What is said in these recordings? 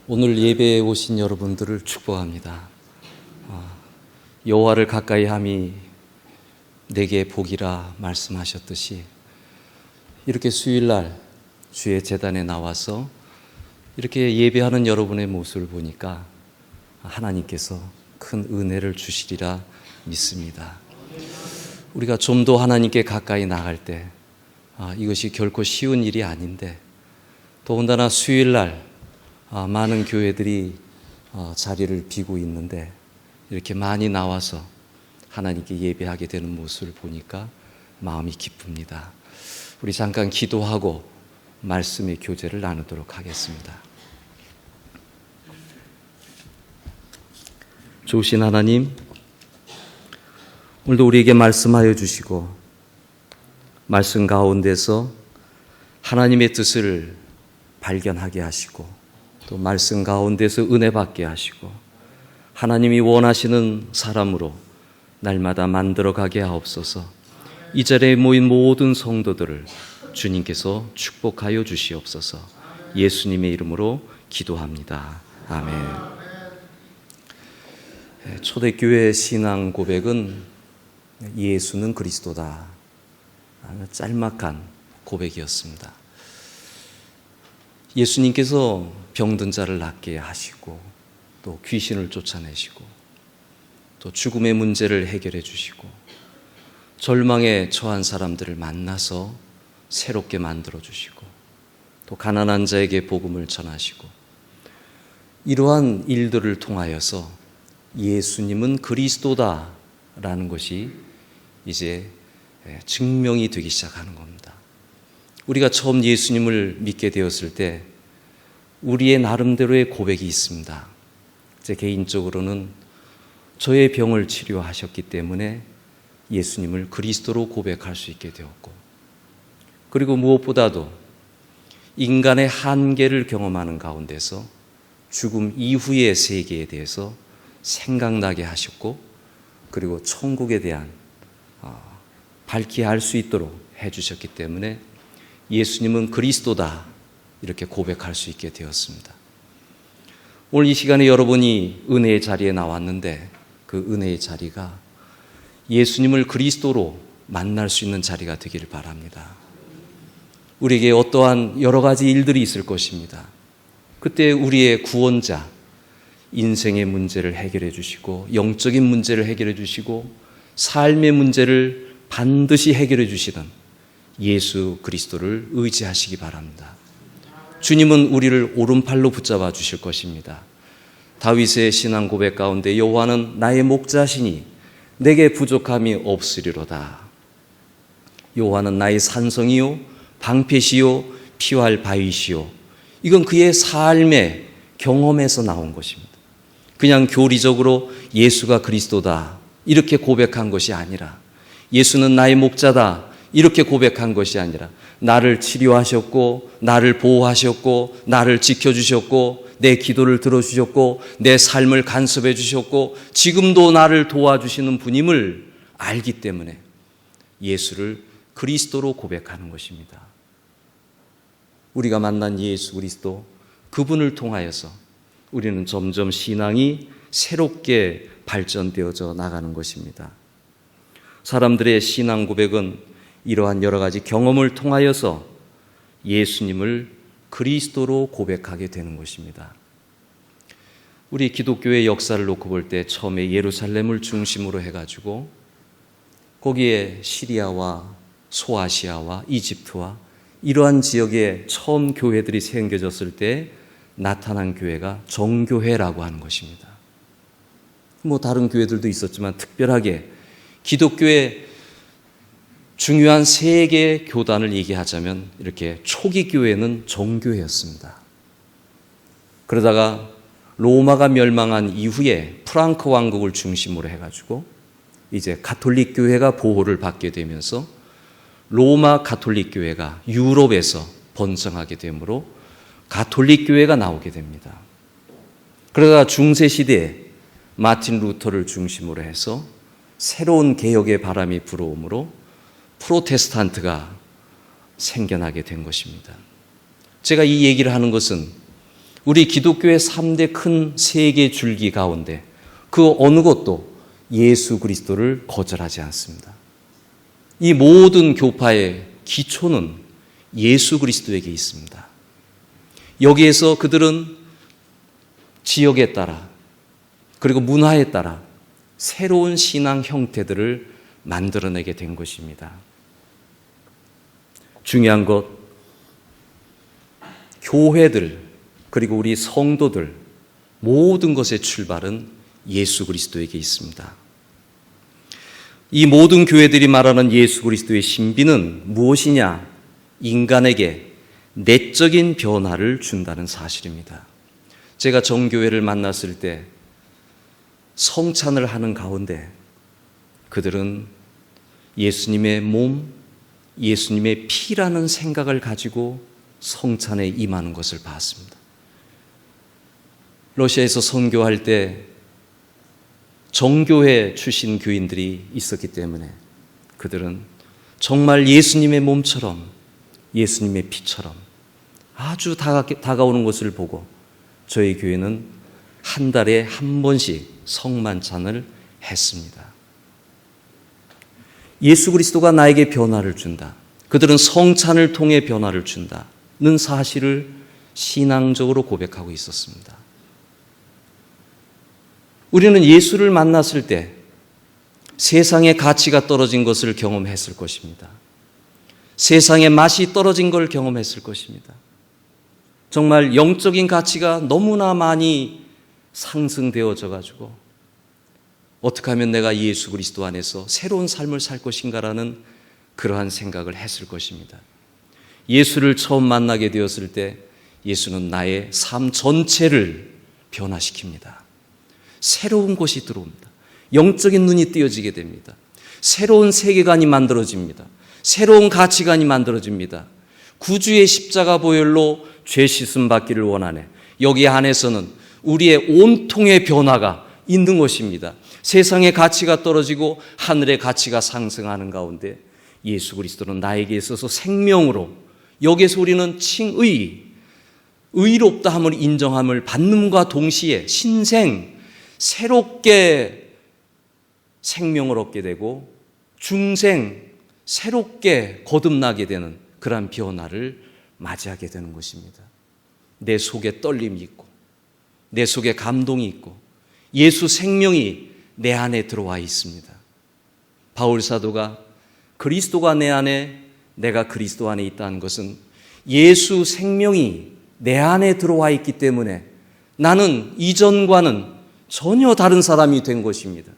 오늘 예배에 오신 여러분들을 축복합니다. 여호와를 가까이 함이 내게 복이라 말씀하셨듯이 이렇게 수요일날 주의 제단에 나와서 이렇게 예배하는 여러분의 모습을 보니까 하나님께서 큰 은혜를 주시리라 믿습니다. 우리가 좀 더 하나님께 가까이 나갈 때 이것이 결코 쉬운 일이 아닌데, 더군다나 수요일날 많은 교회들이 자리를 비고 있는데 이렇게 많이 나와서 하나님께 예배하게 되는 모습을 보니까 마음이 기쁩니다. 우리 잠깐 기도하고 말씀의 교제를 나누도록 하겠습니다. 좋으신 하나님, 오늘도 우리에게 말씀하여 주시고 말씀 가운데서 하나님의 뜻을 발견하게 하시고 또 말씀 가운데서 은혜 받게 하시고 하나님이 원하시는 사람으로 날마다 만들어가게 하옵소서. 이 자리에 모인 모든 성도들을 주님께서 축복하여 주시옵소서. 예수님의 이름으로 기도합니다. 아멘. 초대교회 신앙 고백은 예수는 그리스도다. 짤막한 고백이었습니다. 예수님께서 병든 자를 낫게 하시고 또 귀신을 쫓아내시고 또 죽음의 문제를 해결해 주시고 절망에 처한 사람들을 만나서 새롭게 만들어 주시고 또 가난한 자에게 복음을 전하시고, 이러한 일들을 통하여서 예수님은 그리스도다라는 것이 이제 증명이 되기 시작하는 겁니다. 우리가 처음 예수님을 믿게 되었을 때 우리의 나름대로의 고백이 있습니다. 제 개인적으로는 저의 병을 치료하셨기 때문에 예수님을 그리스도로 고백할 수 있게 되었고, 그리고 무엇보다도 인간의 한계를 경험하는 가운데서 죽음 이후의 세계에 대해서 생각나게 하셨고, 그리고 천국에 대한 밝게 알 수 있도록 해주셨기 때문에 예수님은 그리스도다 이렇게 고백할 수 있게 되었습니다. 오늘 이 시간에 여러분이 은혜의 자리에 나왔는데 그 은혜의 자리가 예수님을 그리스도로 만날 수 있는 자리가 되기를 바랍니다. 우리에게 어떠한 여러 가지 일들이 있을 것입니다. 그때 우리의 구원자, 인생의 문제를 해결해 주시고 영적인 문제를 해결해 주시고 삶의 문제를 반드시 해결해 주시는 예수 그리스도를 의지하시기 바랍니다. 주님은 우리를 오른팔로 붙잡아 주실 것입니다. 다윗의 신앙 고백 가운데 여호와는 나의 목자시니 내게 부족함이 없으리로다. 여호와는 나의 산성이요 방패시요 피할 바위시요. 이건 그의 삶의 경험에서 나온 것입니다. 그냥 교리적으로 예수가 그리스도다 이렇게 고백한 것이 아니라, 예수는 나의 목자다 이렇게 고백한 것이 아니라, 나를 치료하셨고 나를 보호하셨고 나를 지켜주셨고 내 기도를 들어주셨고 내 삶을 간섭해 주셨고 지금도 나를 도와주시는 분임을 알기 때문에 예수를 그리스도로 고백하는 것입니다. 우리가 만난 예수 그리스도, 그분을 통하여서 우리는 점점 신앙이 새롭게 발전되어져 나가는 것입니다. 사람들의 신앙 고백은 이러한 여러 가지 경험을 통하여서 예수님을 그리스도로 고백하게 되는 것입니다. 우리 기독교의 역사를 놓고 볼 때 처음에 예루살렘을 중심으로 해가지고 거기에 시리아와 소아시아와 이집트와 이러한 지역에 처음 교회들이 생겨졌을 때 나타난 교회가 정교회라고 하는 것입니다. 다른 교회들도 있었지만 특별하게 기독교의 중요한 세 개의 교단을 얘기하자면 이렇게 초기 교회는 정교회였습니다. 그러다가 로마가 멸망한 이후에 프랑크 왕국을 중심으로 해가지고 이제 가톨릭 교회가 보호를 받게 되면서 로마 가톨릭 교회가 유럽에서 번성하게 되므로 가톨릭 교회가 나오게 됩니다. 그러다가 중세 시대에 마틴 루터를 중심으로 해서 새로운 개혁의 바람이 불어오므로 프로테스탄트가 생겨나게 된 것입니다. 제가 이 얘기를 하는 것은 우리 기독교의 3대 큰 세계 줄기 가운데 그 어느 것도 예수 그리스도를 거절하지 않습니다. 이 모든 교파의 기초는 예수 그리스도에게 있습니다. 여기에서 그들은 지역에 따라 그리고 문화에 따라 새로운 신앙 형태들을 만들어내게 된 것입니다. 중요한 것, 교회들 그리고 우리 성도들 모든 것의 출발은 예수 그리스도에게 있습니다. 이 모든 교회들이 말하는 예수 그리스도의 신비는 무엇이냐? 인간에게 내적인 변화를 준다는 사실입니다. 제가 정교회를 만났을 때 성찬을 하는 가운데 그들은 예수님의 몸, 예수님의 피라는 생각을 가지고 성찬에 임하는 것을 봤습니다. 러시아에서 선교할 때 정교회 출신 교인들이 있었기 때문에 그들은 정말 예수님의 몸처럼 예수님의 피처럼 아주 다가오는 것을 보고 저희 교회는 한 달에 한 번씩 성만찬을 했습니다. 예수 그리스도가 나에게 변화를 준다. 그들은 성찬을 통해 변화를 준다는 사실을 신앙적으로 고백하고 있었습니다. 우리는 예수를 만났을 때 세상의 가치가 떨어진 것을 경험했을 것입니다. 세상의 맛이 떨어진 걸 경험했을 것입니다. 정말 영적인 가치가 너무나 많이 상승되어져 가지고 어떻게 하면 내가 예수 그리스도 안에서 새로운 삶을 살 것인가라는 그러한 생각을 했을 것입니다. 예수를 처음 만나게 되었을 때 예수는 나의 삶 전체를 변화시킵니다. 새로운 것이 들어옵니다. 영적인 눈이 띄어지게 됩니다. 새로운 세계관이 만들어집니다. 새로운 가치관이 만들어집니다. 구주의 십자가 보혈로 죄 씻음 받기를 원하네. 여기 안에서는 우리의 온통의 변화가 있는 것입니다. 세상의 가치가 떨어지고 하늘의 가치가 상승하는 가운데 예수 그리스도는 나에게 있어서 생명으로, 여기에서 우리는 칭의, 의롭다 함을 인정함을 받는과 동시에 신생, 새롭게 생명을 얻게 되고 중생, 새롭게 거듭나게 되는 그러한 변화를 맞이하게 되는 것입니다. 내 속에 떨림이 있고 내 속에 감동이 있고 예수 생명이 내 안에 들어와 있습니다. 바울 사도가 그리스도가 내 안에, 내가 그리스도 안에 있다는 것은 예수 생명이 내 안에 들어와 있기 때문에 나는 이전과는 전혀 다른 사람이 된 것입니다.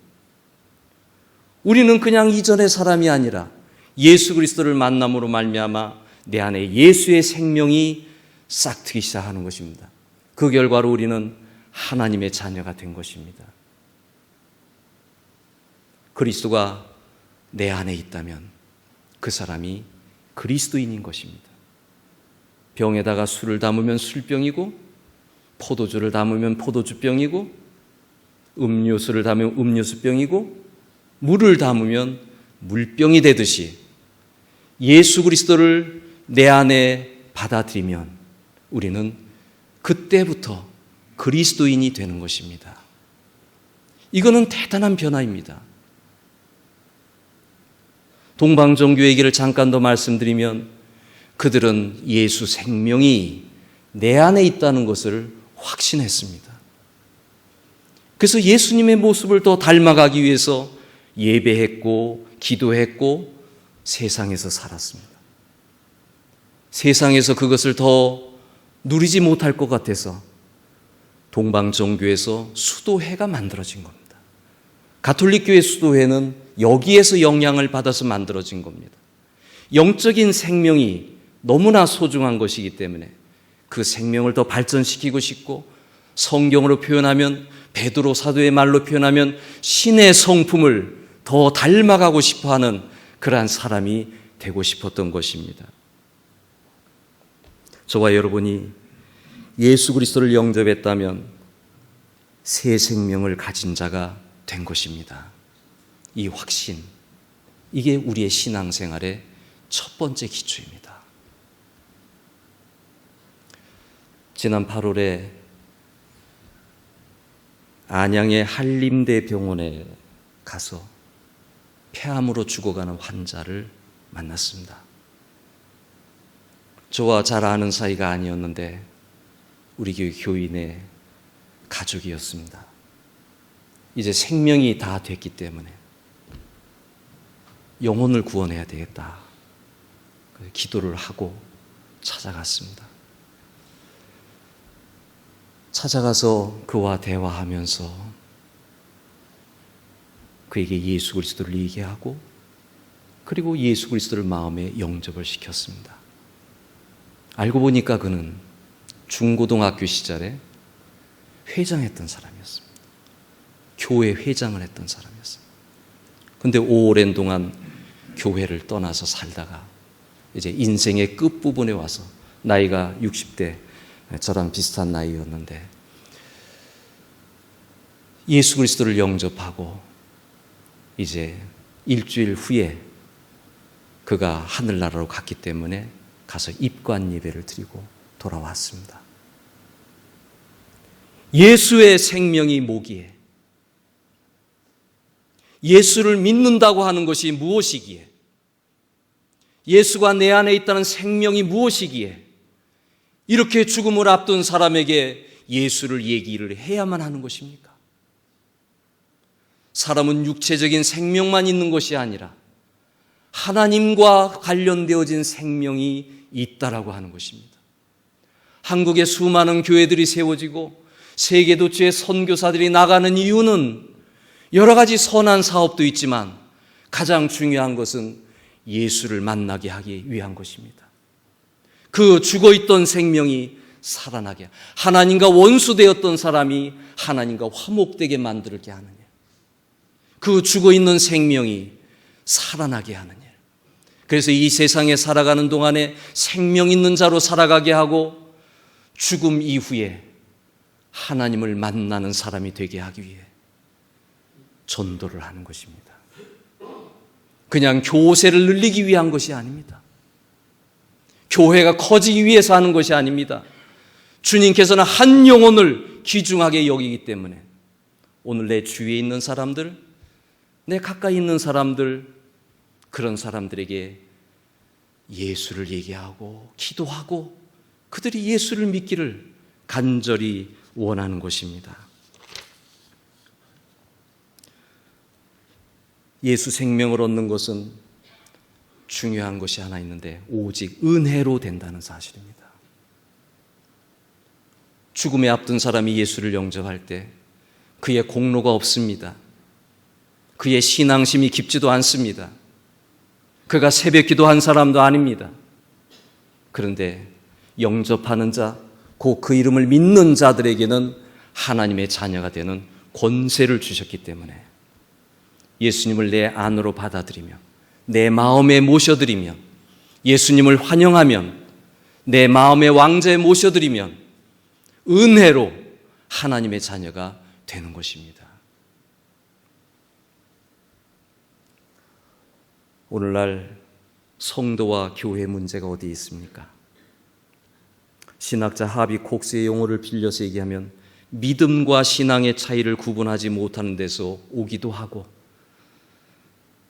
우리는 그냥 이전의 사람이 아니라 예수 그리스도를 만남으로 말미암아 내 안에 예수의 생명이 싹트기 시작하는 것입니다. 그 결과로 우리는 하나님의 자녀가 된 것입니다. 그리스도가 내 안에 있다면 그 사람이 그리스도인인 것입니다. 병에다가 술을 담으면 술병이고 포도주를 담으면 포도주병이고 음료수를 담으면 음료수병이고 물을 담으면 물병이 되듯이 예수 그리스도를 내 안에 받아들이면 우리는 그때부터 그리스도인이 되는 것입니다. 이거는 대단한 변화입니다. 동방정교 얘기를 잠깐 더 말씀드리면 그들은 예수 생명이 내 안에 있다는 것을 확신했습니다. 그래서 예수님의 모습을 더 닮아가기 위해서 예배했고 기도했고 세상에서 살았습니다. 세상에서 그것을 더 누리지 못할 것 같아서 동방정교에서 수도회가 만들어진 겁니다. 가톨릭교회 수도회는 여기에서 영향을 받아서 만들어진 겁니다. 영적인 생명이 너무나 소중한 것이기 때문에 그 생명을 더 발전시키고 싶고 성경으로 표현하면 베드로 사도의 말로 표현하면 신의 성품을 더 닮아가고 싶어하는 그러한 사람이 되고 싶었던 것입니다. 저와 여러분이 예수 그리스도를 영접했다면 새 생명을 가진 자가 된 것입니다. 이 확신, 이게 우리의 신앙생활의 첫 번째 기초입니다. 지난 8월에 안양의 한림대 병원에 가서 폐암으로 죽어가는 환자를 만났습니다. 저와 잘 아는 사이가 아니었는데 우리 교회 교인의 가족이었습니다. 이제 생명이 다 됐기 때문에 영혼을 구원해야 되겠다. 기도를 하고 찾아갔습니다. 찾아가서 그와 대화하면서 그에게 예수 그리스도를 얘기하고 그리고 예수 그리스도를 마음에 영접을 시켰습니다. 알고 보니까 그는 중고등학교 시절에 회장했던 사람이었습니다. 교회 회장을 했던 사람이었습니다. 그런데 오랜 동안 교회를 떠나서 살다가 이제 인생의 끝부분에 와서 나이가 60대, 저랑 비슷한 나이였는데 예수 그리스도를 영접하고 이제 일주일 후에 그가 하늘나라로 갔기 때문에 가서 입관 예배를 드리고 돌아왔습니다. 예수의 생명이 뭐기에? 예수를 믿는다고 하는 것이 무엇이기에? 예수가 내 안에 있다는 생명이 무엇이기에? 이렇게 죽음을 앞둔 사람에게 예수를 얘기를 해야만 하는 것입니까? 사람은 육체적인 생명만 있는 것이 아니라 하나님과 관련되어진 생명이 있다라고 하는 것입니다. 한국에 수많은 교회들이 세워지고 세계도처의 선교사들이 나가는 이유는 여러 가지 선한 사업도 있지만 가장 중요한 것은 예수를 만나게 하기 위한 것입니다. 그 죽어있던 생명이 살아나게, 하나님과 원수되었던 사람이 하나님과 화목되게 만들게 하는 일, 그 죽어있는 생명이 살아나게 하는 일. 그래서 이 세상에 살아가는 동안에 생명 있는 자로 살아가게 하고 죽음 이후에 하나님을 만나는 사람이 되게 하기 위해 전도를 하는 것입니다. 그냥 교세를 늘리기 위한 것이 아닙니다. 교회가 커지기 위해서 하는 것이 아닙니다. 주님께서는 한 영혼을 귀중하게 여기기 때문에 오늘 내 주위에 있는 사람들, 내 가까이 있는 사람들, 그런 사람들에게 예수를 얘기하고 기도하고 그들이 예수를 믿기를 간절히 원하는 것입니다. 예수 생명을 얻는 것은 중요한 것이 하나 있는데 오직 은혜로 된다는 사실입니다. 죽음에 앞둔 사람이 예수를 영접할 때 그의 공로가 없습니다. 그의 신앙심이 깊지도 않습니다. 그가 새벽 기도한 사람도 아닙니다. 그런데 영접하는 자, 곧 그 이름을 믿는 자들에게는 하나님의 자녀가 되는 권세를 주셨기 때문에 예수님을 내 안으로 받아들이며 내 마음에 모셔드리면, 예수님을 환영하면, 내 마음의 왕자에 모셔드리면 은혜로 하나님의 자녀가 되는 것입니다. 오늘날 성도와 교회 문제가 어디 있습니까? 신학자 하비 콕스의 용어를 빌려서 얘기하면 믿음과 신앙의 차이를 구분하지 못하는 데서 오기도 하고,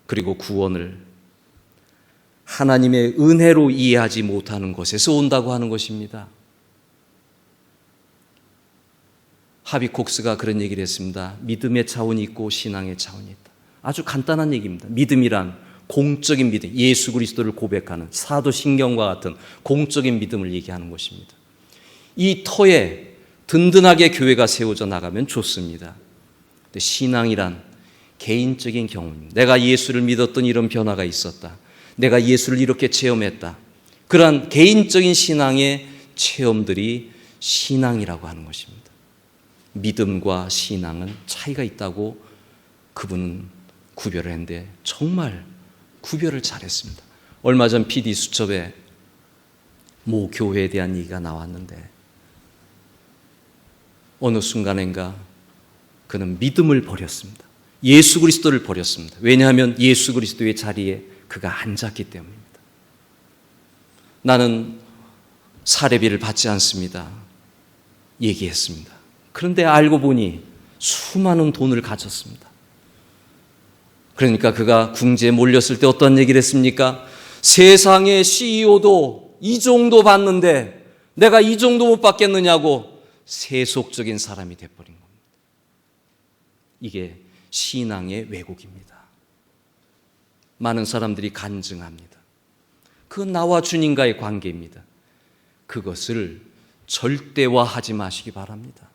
그리고 구원을 하나님의 은혜로 이해하지 못하는 것에서 온다고 하는 것입니다. 하비 콕스가 그런 얘기를 했습니다. 믿음의 차원이 있고 신앙의 차원이 있다. 아주 간단한 얘기입니다. 믿음이란 공적인 믿음, 예수 그리스도를 고백하는 사도신경과 같은 공적인 믿음을 얘기하는 것입니다. 이 터에 든든하게 교회가 세워져 나가면 좋습니다. 근데 신앙이란 개인적인 경험입니다. 내가 예수를 믿었던 이런 변화가 있었다. 내가 예수를 이렇게 체험했다. 그러한 개인적인 신앙의 체험들이 신앙이라고 하는 것입니다. 믿음과 신앙은 차이가 있다고 그분은 구별을 했는데 정말 구별을 잘했습니다. 얼마 전 PD 수첩에 모 교회에 대한 얘기가 나왔는데 어느 순간인가 그는 믿음을 버렸습니다. 예수 그리스도를 버렸습니다. 왜냐하면 예수 그리스도의 자리에 그가 앉았기 때문입니다. 나는 사례비를 받지 않습니다. 얘기했습니다. 그런데 알고 보니 수많은 돈을 가졌습니다. 그러니까 그가 궁지에 몰렸을 때 어떤 얘기를 했습니까? 세상의 CEO도 이 정도 받는데 내가 이 정도 못 받겠느냐고 세속적인 사람이 돼버린 겁니다. 이게 신앙의 왜곡입니다. 많은 사람들이 간증합니다. 그건 나와 주님과의 관계입니다. 그것을 절대화하지 마시기 바랍니다.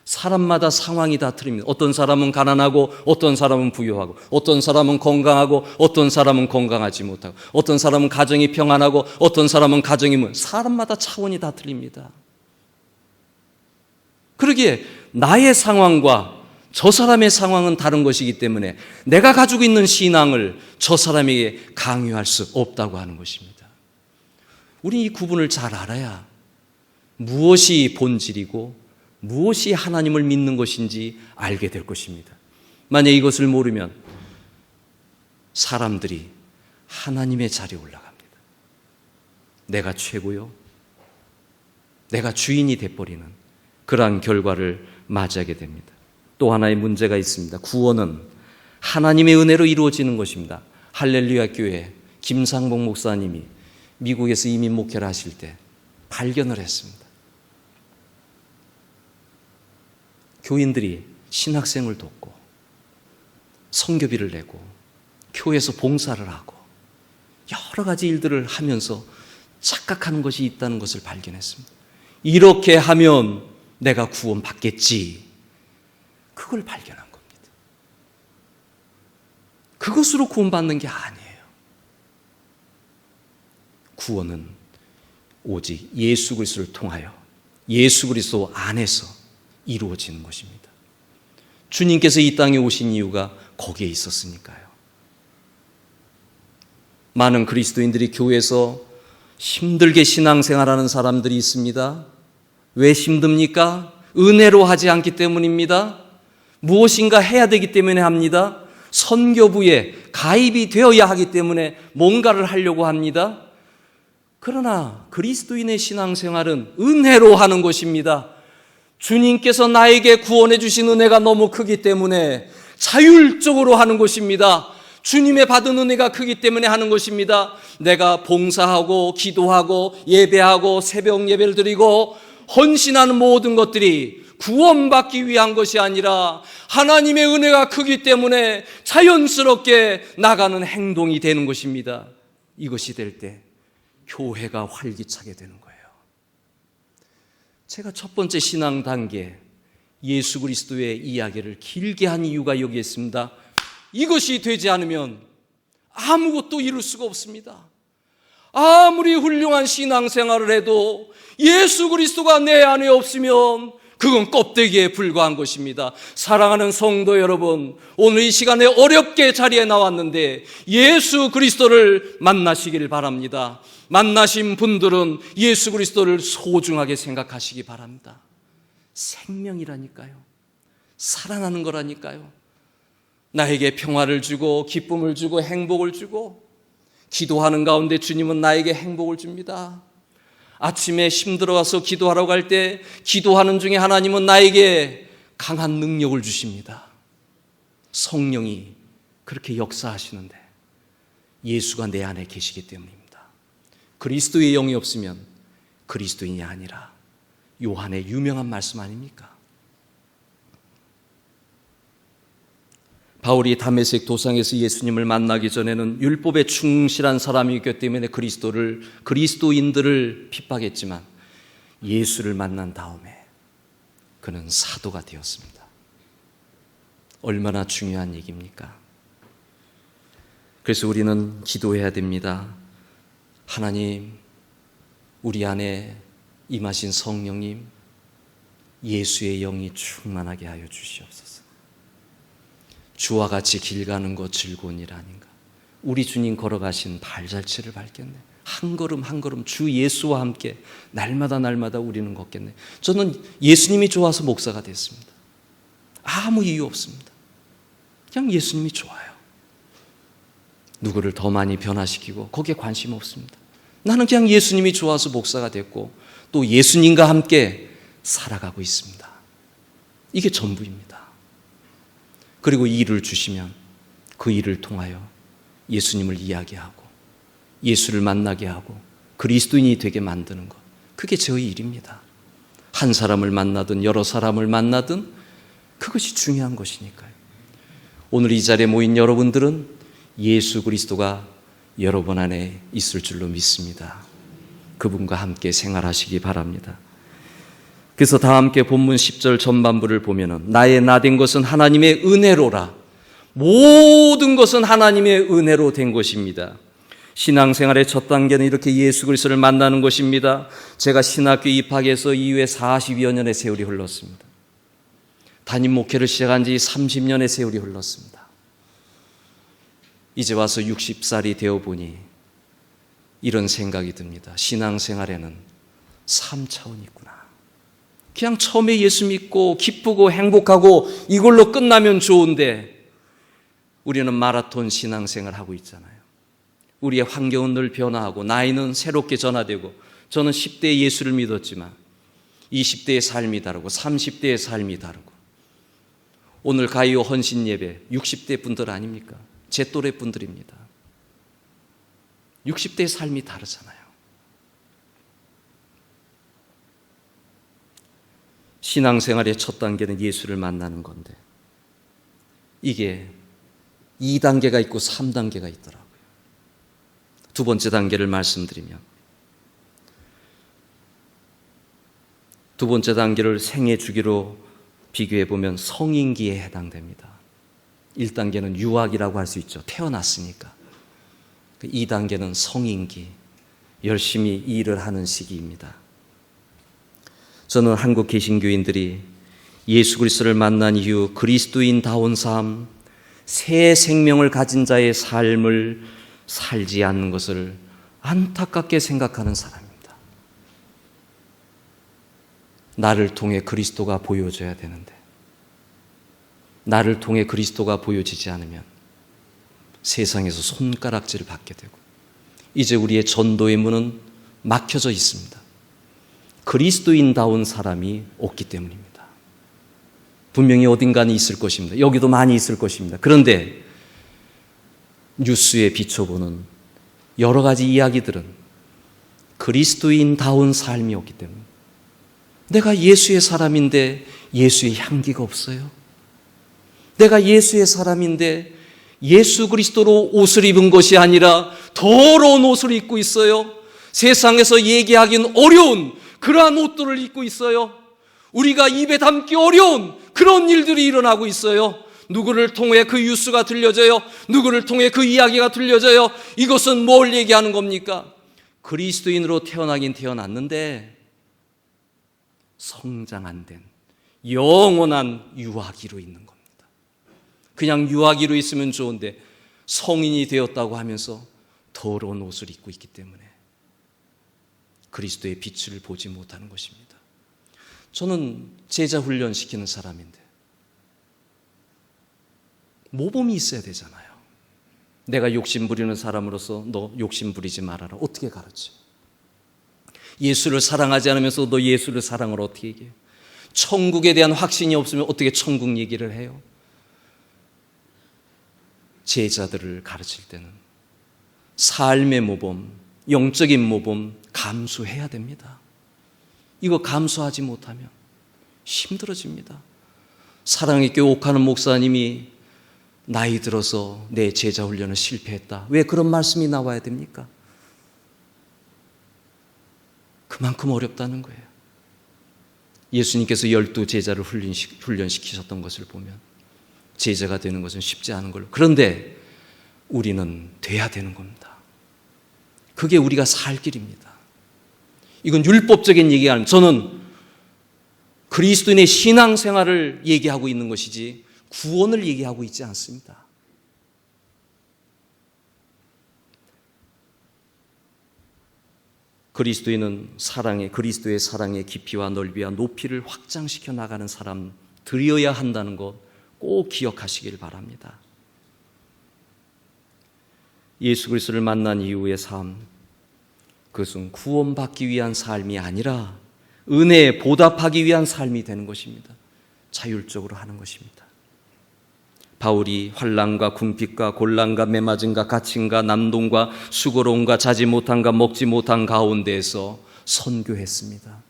사람마다 상황이 다 틀립니다. 어떤 사람은 가난하고 어떤 사람은 부유하고 어떤 사람은 건강하고 어떤 사람은 건강하지 못하고 어떤 사람은 가정이 평안하고 어떤 사람은 가정이 사람마다 차원이 다 틀립니다. 그러기에 나의 상황과 저 사람의 상황은 다른 것이기 때문에 내가 가지고 있는 신앙을 저 사람에게 강요할 수 없다고 하는 것입니다. 우리 이 구분을 잘 알아야 무엇이 본질이고 무엇이 하나님을 믿는 것인지 알게 될 것입니다. 만약 이것을 모르면 사람들이 하나님의 자리에 올라갑니다. 내가 최고요. 내가 주인이 돼버리는 그러한 결과를 맞이하게 됩니다. 또 하나의 문제가 있습니다. 구원은 하나님의 은혜로 이루어지는 것입니다. 할렐루야 교회 김상복 목사님이 미국에서 이민 목회를 하실 때 발견을 했습니다. 교인들이 신학생을 돕고 선교비를 내고 교회에서 봉사를 하고 여러 가지 일들을 하면서 착각하는 것이 있다는 것을 발견했습니다. 이렇게 하면 내가 구원받겠지. 그걸 발견한 겁니다. 그것으로 구원받는 게 아니에요. 구원은 오직 예수 그리스도를 통하여 예수 그리스도 안에서 이루어지는 것입니다. 주님께서 이 땅에 오신 이유가 거기에 있었으니까요. 많은 그리스도인들이 교회에서 힘들게 신앙생활하는 사람들이 있습니다. 왜 힘듭니까? 은혜로 하지 않기 때문입니다. 무엇인가 해야 되기 때문에 합니다. 선교부에 가입이 되어야 하기 때문에 뭔가를 하려고 합니다. 그러나 그리스도인의 신앙생활은 은혜로 하는 것입니다. 주님께서 나에게 구원해 주신 은혜가 너무 크기 때문에 자율적으로 하는 것입니다. 주님의 받은 은혜가 크기 때문에 하는 것입니다. 내가 봉사하고 기도하고 예배하고 새벽 예배를 드리고 헌신하는 모든 것들이 구원받기 위한 것이 아니라 하나님의 은혜가 크기 때문에 자연스럽게 나가는 행동이 되는 것입니다. 이것이 될 때 교회가 활기차게 되는 거예요. 제가 첫 번째 신앙 단계 예수 그리스도의 이야기를 길게 한 이유가 여기에 있습니다. 이것이 되지 않으면 아무것도 이룰 수가 없습니다. 아무리 훌륭한 신앙생활을 해도 예수 그리스도가 내 안에 없으면 그건 껍데기에 불과한 것입니다. 사랑하는 성도 여러분, 오늘 이 시간에 어렵게 자리에 나왔는데 예수 그리스도를 만나시길 바랍니다. 만나신 분들은 예수 그리스도를 소중하게 생각하시기 바랍니다. 생명이라니까요. 살아나는 거라니까요. 나에게 평화를 주고 기쁨을 주고 행복을 주고 기도하는 가운데 주님은 나에게 행복을 줍니다. 아침에 힘들어와서 기도하러 갈 때 기도하는 중에 하나님은 나에게 강한 능력을 주십니다. 성령이 그렇게 역사하시는데 예수가 내 안에 계시기 때문입니다. 그리스도의 영이 없으면 그리스도인이 아니라 요한의 유명한 말씀 아닙니까? 바울이 다메섹 도상에서 예수님을 만나기 전에는 율법에 충실한 사람이었기 때문에 그리스도인들을 핍박했지만 예수를 만난 다음에 그는 사도가 되었습니다. 얼마나 중요한 얘기입니까? 그래서 우리는 기도해야 됩니다. 하나님, 우리 안에 임하신 성령님, 예수의 영이 충만하게 하여 주시옵소서. 주와 같이 길 가는 것 즐거운 일 아닌가. 우리 주님 걸어가신 발자취를 밟겠네. 한 걸음 한 걸음 주 예수와 함께 날마다 우리는 걷겠네. 저는 예수님이 좋아서 목사가 됐습니다. 아무 이유 없습니다. 그냥 예수님이 좋아요. 누구를 더 많이 변화시키고 거기에 관심 없습니다. 나는 그냥 예수님이 좋아서 목사가 됐고 또 예수님과 함께 살아가고 있습니다. 이게 전부입니다. 그리고 일을 주시면 그 일을 통하여 예수님을 이야기하고 예수를 만나게 하고 그리스도인이 되게 만드는 것, 그게 저희 일입니다. 한 사람을 만나든 여러 사람을 만나든 그것이 중요한 것이니까요. 오늘 이 자리에 모인 여러분들은 예수 그리스도가 여러분 안에 있을 줄로 믿습니다. 그분과 함께 생활하시기 바랍니다. 그래서 다 함께 본문 10절 전반부를 보면은 나의 나된 것은 하나님의 은혜로라. 모든 것은 하나님의 은혜로 된 것입니다. 신앙생활의 첫 단계는 이렇게 예수 그리스도를 만나는 것입니다. 제가 신학교 입학해서 이후에 40여 년의 세월이 흘렀습니다. 담임 목회를 시작한 지 30년의 세월이 흘렀습니다. 이제 와서 60살이 되어 보니 이런 생각이 듭니다. 신앙생활에는 3차원이 있구나. 그냥 처음에 예수 믿고 기쁘고 행복하고 이걸로 끝나면 좋은데 우리는 마라톤 신앙생활 하고 있잖아요. 우리의 환경은 늘 변화하고 나이는 새롭게 전화되고, 저는 10대에 예수를 믿었지만 20대의 삶이 다르고 30대의 삶이 다르고, 오늘 가이오 헌신 예배 60대 분들 아닙니까? 제 또래 분들입니다. 60대의 삶이 다르잖아요. 신앙생활의 첫 단계는 예수를 만나는 건데 이게 2단계가 있고 3단계가 있더라고요. 두 번째 단계를 말씀드리면, 두 번째 단계를 생애 주기로 비교해 보면 성인기에 해당됩니다. 1단계는 유아기라고 할 수 있죠. 태어났으니까. 2단계는 성인기, 열심히 일을 하는 시기입니다. 저는 한국 개신교인들이 예수 그리스도를 만난 이후 그리스도인다운 삶, 새 생명을 가진 자의 삶을 살지 않는 것을 안타깝게 생각하는 사람입니다. 나를 통해 그리스도가 보여져야 되는데 나를 통해 그리스도가 보여지지 않으면 세상에서 손가락질을 받게 되고, 이제 우리의 전도의 문은 막혀져 있습니다. 그리스도인다운 사람이 없기 때문입니다. 분명히 어딘가는 있을 것입니다. 여기도 많이 있을 것입니다. 그런데 뉴스에 비춰보는 여러 가지 이야기들은 그리스도인다운 삶이 없기 때문에, 내가 예수의 사람인데 예수의 향기가 없어요. 내가 예수의 사람인데 예수 그리스도로 옷을 입은 것이 아니라 더러운 옷을 입고 있어요. 세상에서 얘기하기는 어려운 그러한 옷들을 입고 있어요. 우리가 입에 담기 어려운 그런 일들이 일어나고 있어요. 누구를 통해 그 뉴스가 들려져요? 누구를 통해 그 이야기가 들려져요? 이것은 뭘 얘기하는 겁니까? 그리스도인으로 태어나긴 태어났는데 성장 안 된 영원한 유아기로 있는 겁니다. 그냥 유아기로 있으면 좋은데 성인이 되었다고 하면서 더러운 옷을 입고 있기 때문에 그리스도의 빛을 보지 못하는 것입니다. 저는 제자 훈련시키는 사람인데 모범이 있어야 되잖아요. 내가 욕심 부리는 사람으로서 너 욕심 부리지 말아라. 어떻게 가르쳐? 예수를 사랑하지 않으면서 너 예수를 사랑을 어떻게 얘기해요? 천국에 대한 확신이 없으면 어떻게 천국 얘기를 해요? 제자들을 가르칠 때는 삶의 모범, 영적인 모범 감수해야 됩니다. 이거 감수하지 못하면 힘들어집니다. 사랑의 교회 옥하는 목사님이 나이 들어서 내 제자 훈련을 실패했다. 왜 그런 말씀이 나와야 됩니까? 그만큼 어렵다는 거예요. 예수님께서 12제자를 훈련시키셨던 것을 보면 제자가 되는 것은 쉽지 않은 걸로. 그런데 우리는 돼야 되는 겁니다. 그게 우리가 살 길입니다. 이건 율법적인 얘기가 아닙니다. 저는 그리스도인의 신앙생활을 얘기하고 있는 것이지 구원을 얘기하고 있지 않습니다. 그리스도인은 그리스도의 사랑의 깊이와 넓이와 높이를 확장시켜 나가는 사람들이어야 한다는 것 꼭 기억하시길 바랍니다. 예수 그리스도를 만난 이후의 삶, 그것은 구원받기 위한 삶이 아니라 은혜에 보답하기 위한 삶이 되는 것입니다. 자율적으로 하는 것입니다. 바울이 환난과 궁핍과 곤란과 매맞음과 갇힘과 난동과 수고로움과 자지 못함과 먹지 못한 가운데에서 선교했습니다.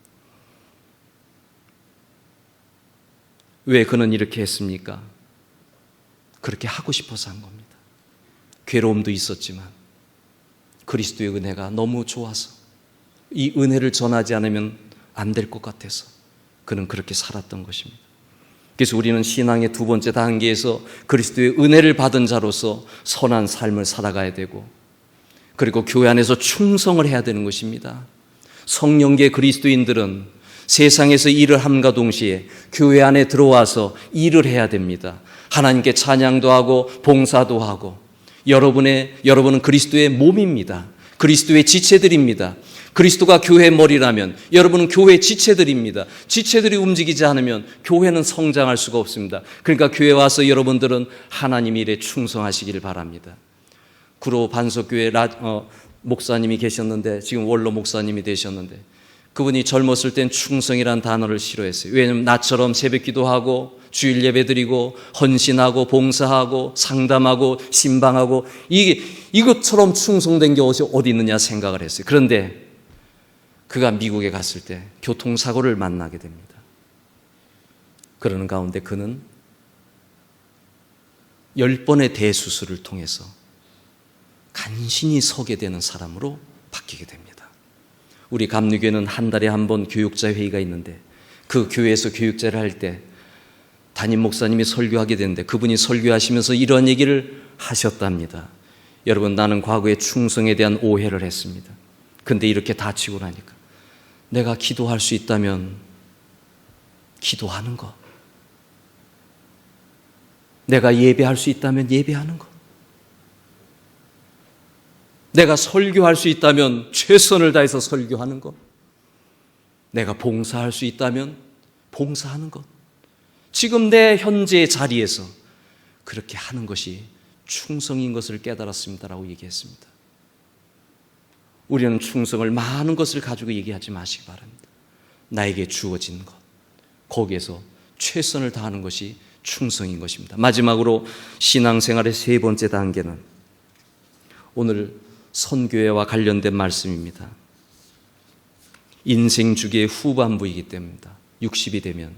왜 그는 이렇게 했습니까? 그렇게 하고 싶어서 한 겁니다. 괴로움도 있었지만 그리스도의 은혜가 너무 좋아서 이 은혜를 전하지 않으면 안 될 것 같아서 그는 그렇게 살았던 것입니다. 그래서 우리는 신앙의 두 번째 단계에서 그리스도의 은혜를 받은 자로서 선한 삶을 살아가야 되고, 그리고 교회 안에서 충성을 해야 되는 것입니다. 성령계 그리스도인들은 세상에서 일을 함과 동시에 교회 안에 들어와서 일을 해야 됩니다. 하나님께 찬양도 하고 봉사도 하고, 여러분은 그리스도의 몸입니다. 그리스도의 지체들입니다. 그리스도가 교회의 머리라면 여러분은 교회의 지체들입니다. 지체들이 움직이지 않으면 교회는 성장할 수가 없습니다. 그러니까 교회 와서 여러분들은 하나님 일에 충성하시기를 바랍니다. 구로 반석교회 목사님이 계셨는데, 지금 원로 목사님이 되셨는데, 그분이 젊었을 땐 충성이라는 단어를 싫어했어요. 왜냐하면 나처럼 새벽 기도하고 주일 예배 드리고 헌신하고 봉사하고 상담하고 신방하고 이것처럼 충성된 게 어디 있느냐 생각을 했어요. 그런데 그가 미국에 갔을 때 교통사고를 만나게 됩니다. 그러는 가운데 그는 10번의 대수술을 통해서 간신히 서게 되는 사람으로 바뀌게 됩니다. 우리 감리교회는 한 달에 한 번 교육자 회의가 있는데, 그 교회에서 교육자를 할 때 담임 목사님이 설교하게 되는데, 그분이 설교하시면서 이런 얘기를 하셨답니다. 여러분, 나는 과거에 충성에 대한 오해를 했습니다. 근데 이렇게 다치고 나니까 내가 기도할 수 있다면 기도하는 것, 내가 예배할 수 있다면 예배하는 것, 내가 설교할 수 있다면 최선을 다해서 설교하는 것, 내가 봉사할 수 있다면 봉사하는 것, 지금 내 현재의 자리에서 그렇게 하는 것이 충성인 것을 깨달았습니다라고 얘기했습니다. 우리는 충성을 많은 것을 가지고 얘기하지 마시기 바랍니다. 나에게 주어진 것, 거기에서 최선을 다하는 것이 충성인 것입니다. 마지막으로 신앙생활의 세 번째 단계는 오늘 선교회와 관련된 말씀입니다. 인생 주기의 후반부이기 때문입니다. 60이 되면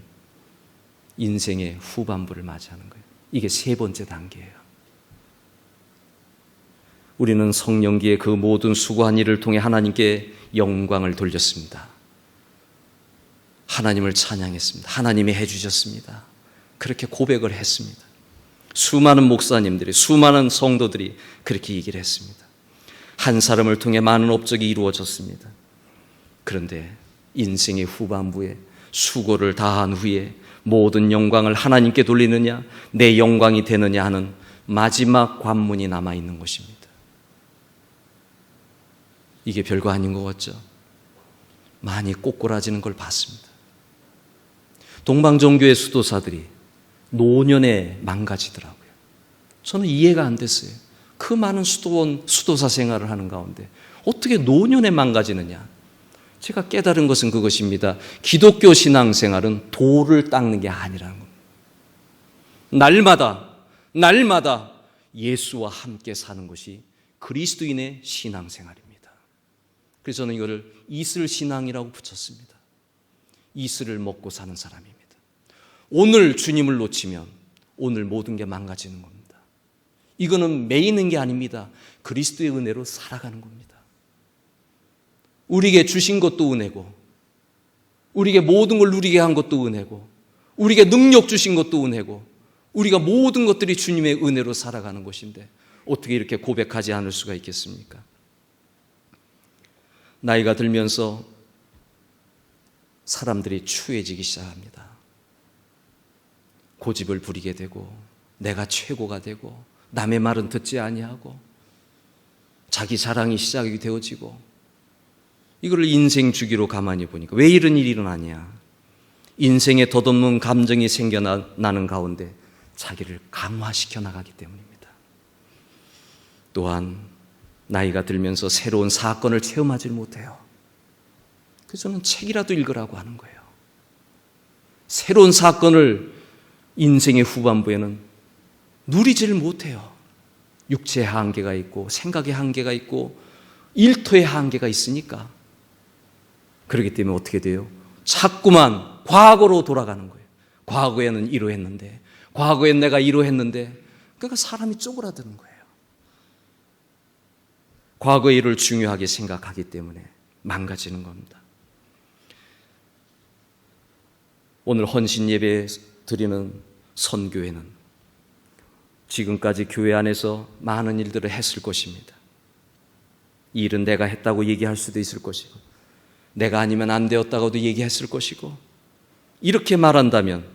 인생의 후반부를 맞이하는 거예요. 이게 세 번째 단계예요. 우리는 성령기의 그 모든 수고한 일을 통해 하나님께 영광을 돌렸습니다. 하나님을 찬양했습니다. 하나님이 해주셨습니다. 그렇게 고백을 했습니다. 수많은 목사님들이, 수많은 성도들이 그렇게 얘기를 했습니다. 한 사람을 통해 많은 업적이 이루어졌습니다. 그런데 인생의 후반부에 수고를 다한 후에 모든 영광을 하나님께 돌리느냐, 내 영광이 되느냐 하는 마지막 관문이 남아있는 것입니다. 이게 별거 아닌 것 같죠? 많이 꼬꾸라지는 걸 봤습니다. 동방종교의 수도사들이 노년에 망가지더라고요. 저는 이해가 안 됐어요. 그 많은 수도사 생활을 하는 가운데 어떻게 노년에 망가지느냐? 제가 깨달은 것은 그것입니다. 기독교 신앙생활은 돌을 닦는 게 아니라는 겁니다. 날마다 예수와 함께 사는 것이 그리스도인의 신앙생활입니다. 그래서 저는 이거를 이슬 신앙이라고 붙였습니다. 이슬을 먹고 사는 사람입니다. 오늘 주님을 놓치면 오늘 모든 게 망가지는 겁니다. 이거는 매이는 게 아닙니다. 그리스도의 은혜로 살아가는 겁니다. 우리에게 주신 것도 은혜고, 우리에게 모든 걸 누리게 한 것도 은혜고, 우리에게 능력 주신 것도 은혜고, 우리가 모든 것들이 주님의 은혜로 살아가는 것인데 어떻게 이렇게 고백하지 않을 수가 있겠습니까? 나이가 들면서 사람들이 추해지기 시작합니다. 고집을 부리게 되고, 내가 최고가 되고, 남의 말은 듣지 아니하고, 자기 자랑이 시작이 되어지고, 이거를 인생 주기로 가만히 보니까 왜 이런 일이 일어나냐? 인생에 덧없는 감정이 생겨나는 가운데 자기를 강화시켜 나가기 때문입니다. 또한 나이가 들면서 새로운 사건을 체험하지 못해요. 그래서 저는 책이라도 읽으라고 하는 거예요. 새로운 사건을 인생의 후반부에는 누리지를 못해요. 육체의 한계가 있고 생각의 한계가 있고 일터의 한계가 있으니까. 그렇기 때문에 어떻게 돼요? 자꾸만 과거로 돌아가는 거예요. 과거에는 이러했는데, 과거엔 내가 이러했는데, 그러니까 사람이 쪼그라드는 거예요. 과거의 일을 중요하게 생각하기 때문에 망가지는 겁니다. 오늘 헌신 예배 드리는 선교회는 지금까지 교회 안에서 많은 일들을 했을 것입니다. 이 일은 내가 했다고 얘기할 수도 있을 것이고, 내가 아니면 안 되었다고도 얘기했을 것이고, 이렇게 말한다면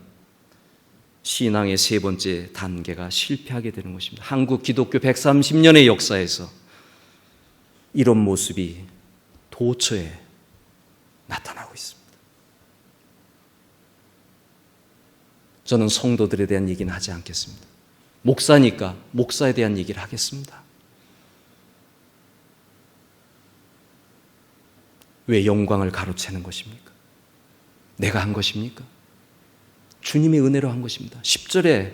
신앙의 세 번째 단계가 실패하게 되는 것입니다. 한국 기독교 130년의 역사에서 이런 모습이 도처에 나타나고 있습니다. 저는 성도들에 대한 얘기는 하지 않겠습니다. 목사니까 목사에 대한 얘기를 하겠습니다. 왜 영광을 가로채는 것입니까? 내가 한 것입니까? 주님의 은혜로 한 것입니다. 10절에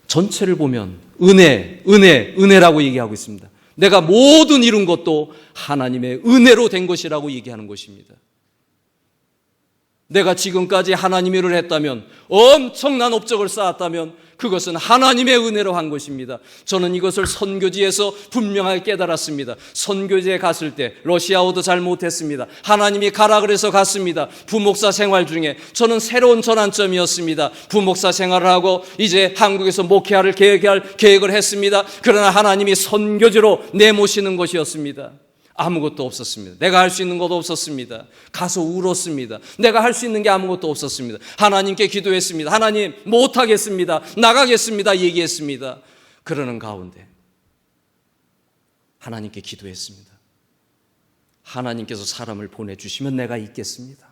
전체를 보면 은혜라고 얘기하고 있습니다. 내가 모든 이룬 것도 하나님의 은혜로 된 것이라고 얘기하는 것입니다. 내가 지금까지 하나님의 일을 했다면, 엄청난 업적을 쌓았다면 그것은 하나님의 은혜로 한 것입니다. 저는 이것을 선교지에서 분명하게 깨달았습니다. 선교지에 갔을 때 러시아어도 잘 못했습니다. 하나님이 가라 그래서 갔습니다. 부목사 생활 중에 저는 새로운 전환점이었습니다. 부목사 생활을 하고 이제 한국에서 목회를 계획을 했습니다. 그러나 하나님이 선교지로 내모시는 것이었습니다. 아무것도 없었습니다. 내가 할 수 있는 것도 없었습니다. 가서 울었습니다. 내가 할 수 있는 게 아무것도 없었습니다. 하나님께 기도했습니다. 하나님, 못하겠습니다. 나가겠습니다. 얘기했습니다. 그러는 가운데 하나님께 기도했습니다. 하나님께서 사람을 보내주시면 내가 있겠습니다.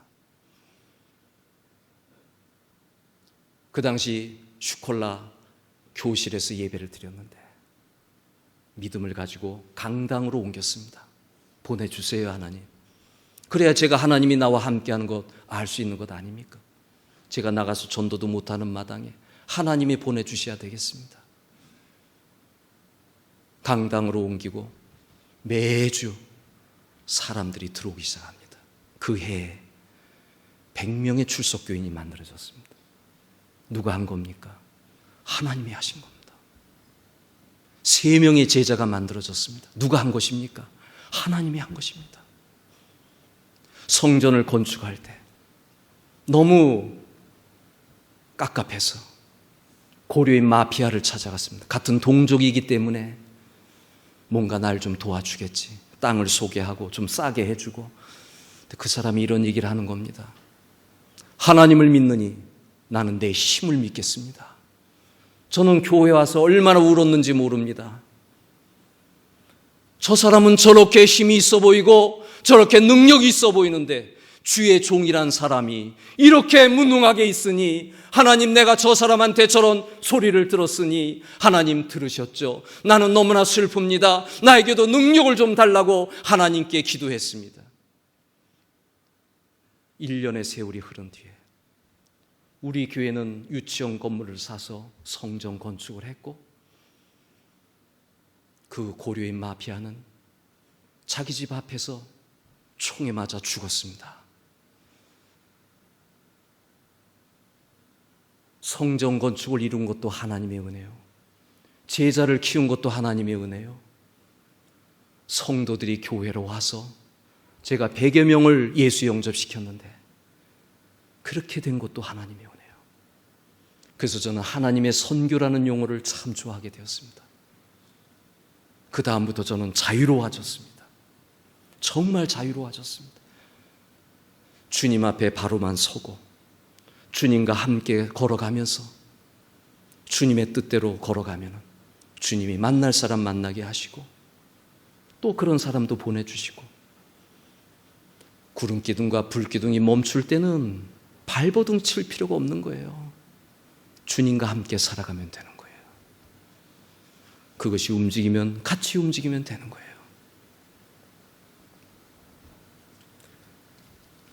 그 당시 슈콜라 교실에서 예배를 드렸는데 믿음을 가지고 강당으로 옮겼습니다. 보내주세요, 하나님. 그래야 제가 하나님이 나와 함께하는 것 알 수 있는 것 아닙니까? 제가 나가서 전도도 못하는 마당에 하나님이 보내주셔야 되겠습니다. 강당으로 옮기고 매주 사람들이 들어오기 시작합니다. 그 해에 100명의 출석교인이 만들어졌습니다. 누가 한 겁니까? 하나님이 하신 겁니다. 3명의 제자가 만들어졌습니다. 누가 한 것입니까? 하나님이 한 것입니다. 성전을 건축할 때 너무 깝깝해서 고려인 마피아를 찾아갔습니다. 같은 동족이기 때문에 뭔가 날 좀 도와주겠지. 땅을 소개하고 좀 싸게 해주고. 그 사람이 이런 얘기를 하는 겁니다. 하나님을 믿느니 나는 내 힘을 믿겠습니다. 저는 교회 와서 얼마나 울었는지 모릅니다. 저 사람은 저렇게 힘이 있어 보이고 저렇게 능력이 있어 보이는데 주의 종이란 사람이 이렇게 무능하게 있으니 하나님, 내가 저 사람한테 저런 소리를 들었으니 하나님 들으셨죠. 나는 너무나 슬픕니다. 나에게도 능력을 좀 달라고 하나님께 기도했습니다. 1년의 세월이 흐른 뒤에 우리 교회는 유치원 건물을 사서 성전 건축을 했고, 그 고려인 마피아는 자기 집 앞에서 총에 맞아 죽었습니다. 성전 건축을 이룬 것도 하나님의 은혜요. 제자를 키운 것도 하나님의 은혜요. 성도들이 교회로 와서 제가 100여 명을 예수 영접시켰는데 그렇게 된 것도 하나님의 은혜요. 그래서 저는 하나님의 선교라는 용어를 참 좋아하게 되었습니다. 그 다음부터 저는 자유로워졌습니다. 정말 자유로워졌습니다. 주님 앞에 바로만 서고 주님과 함께 걸어가면서 주님의 뜻대로 걸어가면 주님이 만날 사람 만나게 하시고 또 그런 사람도 보내주시고, 구름기둥과 불기둥이 멈출 때는 발버둥 칠 필요가 없는 거예요. 주님과 함께 살아가면 되는 거예요. 그것이 움직이면 같이 움직이면 되는 거예요.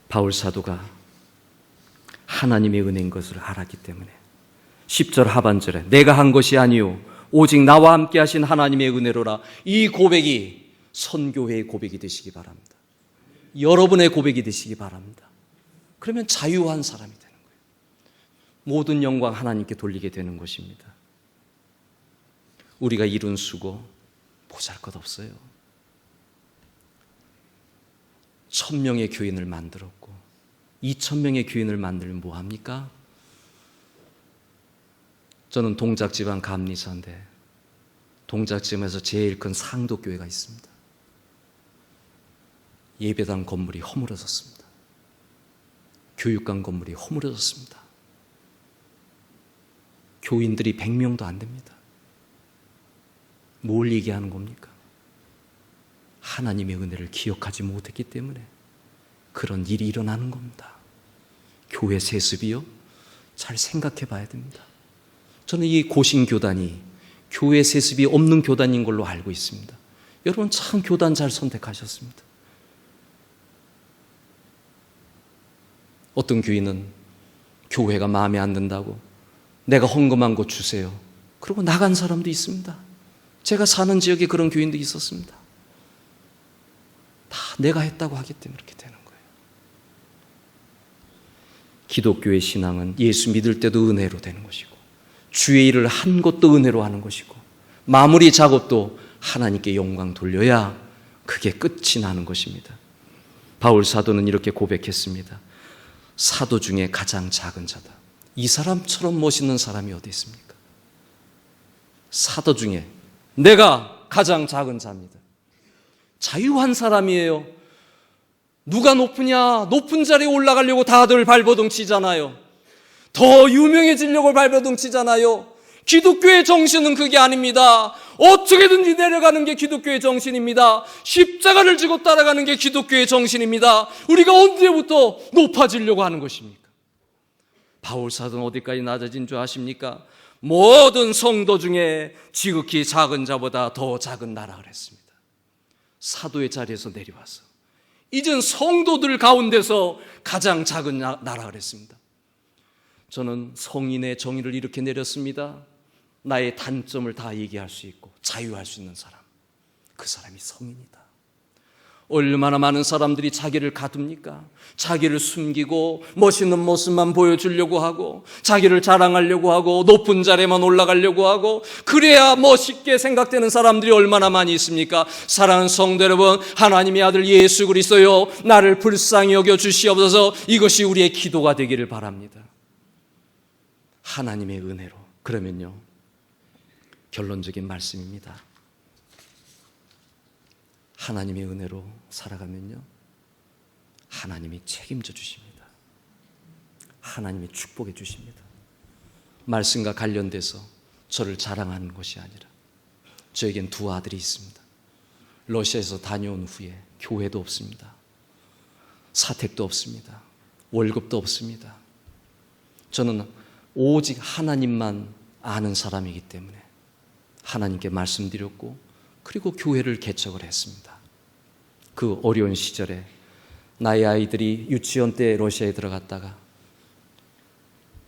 바울 사도가 하나님의 은혜인 것을 알았기 때문에 10절 하반절에 내가 한 것이 아니요 오직 나와 함께 하신 하나님의 은혜로라, 이 고백이 선교회의 고백이 되시기 바랍니다. 여러분의 고백이 되시기 바랍니다. 그러면 자유한 사람이 되는 거예요. 모든 영광 하나님께 돌리게 되는 것입니다. 우리가 이룬 수고 보잘것없어요. 1000명의 교인을 만들었고 2000명의 교인을 만들면 뭐합니까? 저는 동작지방 감리사인데 동작지방에서 제일 큰 상도교회가 있습니다. 예배당 건물이 허물어졌습니다. 교육관 건물이 허물어졌습니다. 교인들이 100명도 안 됩니다. 뭘 얘기하는 겁니까? 하나님의 은혜를 기억하지 못했기 때문에 그런 일이 일어나는 겁니다. 교회 세습이요? 잘 생각해 봐야 됩니다. 저는 이 고신교단이 교회 세습이 없는 교단인 걸로 알고 있습니다. 여러분 참 교단 잘 선택하셨습니다. 어떤 교인은 교회가 마음에 안 든다고 내가 헌금한 거 주세요. 그러고 나간 사람도 있습니다. 제가 사는 지역에 그런 교인도 있었습니다. 다 내가 했다고 하기 때문에 그렇게 되는 거예요. 기독교의 신앙은 예수 믿을 때도 은혜로 되는 것이고 주의 일을 한 것도 은혜로 하는 것이고 마무리 작업도 하나님께 영광 돌려야 그게 끝이 나는 것입니다. 바울 사도는 이렇게 고백했습니다. 사도 중에 가장 작은 자다. 이 사람처럼 멋있는 사람이 어디 있습니까? 사도 중에 내가 가장 작은 자입니다. 자유한 사람이에요. 누가 높으냐? 높은 자리에 올라가려고 다들 발버둥 치잖아요. 더 유명해지려고 발버둥 치잖아요. 기독교의 정신은 그게 아닙니다. 어떻게든지 내려가는 게 기독교의 정신입니다. 십자가를 지고 따라가는 게 기독교의 정신입니다. 우리가 언제부터 높아지려고 하는 것입니까? 바울 사도는 어디까지 낮아진 줄 아십니까? 모든 성도 중에 지극히 작은 자보다 더 작은 나라 그랬습니다. 사도의 자리에서 내려와서 이젠 성도들 가운데서 가장 작은 나라 그랬습니다. 저는 성인의 정의를 이렇게 내렸습니다. 나의 단점을 다 얘기할 수 있고 자유할 수 있는 사람, 그 사람이 성인이다. 얼마나 많은 사람들이 자기를 가둡니까? 자기를 숨기고 멋있는 모습만 보여주려고 하고 자기를 자랑하려고 하고 높은 자리에만 올라가려고 하고 그래야 멋있게 생각되는 사람들이 얼마나 많이 있습니까? 사랑하는 성도 여러분, 하나님의 아들 예수 그리스도요, 나를 불쌍히 여겨 주시옵소서. 이것이 우리의 기도가 되기를 바랍니다. 하나님의 은혜로. 그러면요, 결론적인 말씀입니다. 하나님의 은혜로 살아가면요, 하나님이 책임져 주십니다. 하나님이 축복해 주십니다. 말씀과 관련돼서 저를 자랑하는 것이 아니라 저에겐 두 아들이 있습니다. 러시아에서 다녀온 후에 교회도 없습니다. 사택도 없습니다. 월급도 없습니다. 저는 오직 하나님만 아는 사람이기 때문에 하나님께 말씀드렸고 그리고 교회를 개척을 했습니다. 그 어려운 시절에 나의 아이들이 유치원 때 러시아에 들어갔다가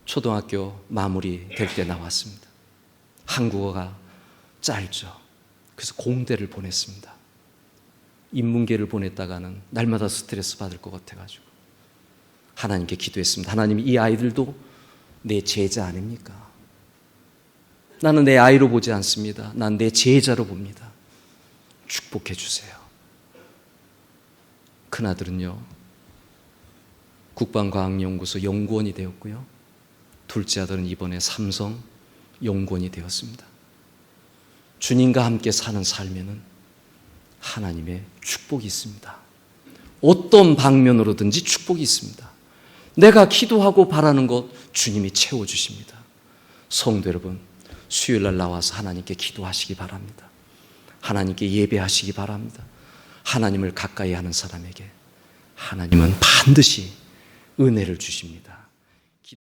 초등학교 마무리 될 때 나왔습니다. 한국어가 짧죠. 그래서 공대를 보냈습니다. 인문계를 보냈다가는 날마다 스트레스 받을 것 같아가지고 하나님께 기도했습니다. 하나님, 이 아이들도 내 제자 아닙니까? 나는 내 아이로 보지 않습니다. 난 내 제자로 봅니다. 축복해 주세요. 큰아들은요, 국방과학연구소 연구원이 되었고요, 둘째 아들은 이번에 삼성 연구원이 되었습니다. 주님과 함께 사는 삶에는 하나님의 축복이 있습니다. 어떤 방면으로든지 축복이 있습니다. 내가 기도하고 바라는 것 주님이 채워주십니다. 성도 여러분, 수요일날 나와서 하나님께 기도하시기 바랍니다. 하나님께 예배하시기 바랍니다. 하나님을 가까이 하는 사람에게 하나님은 반드시 은혜를 주십니다.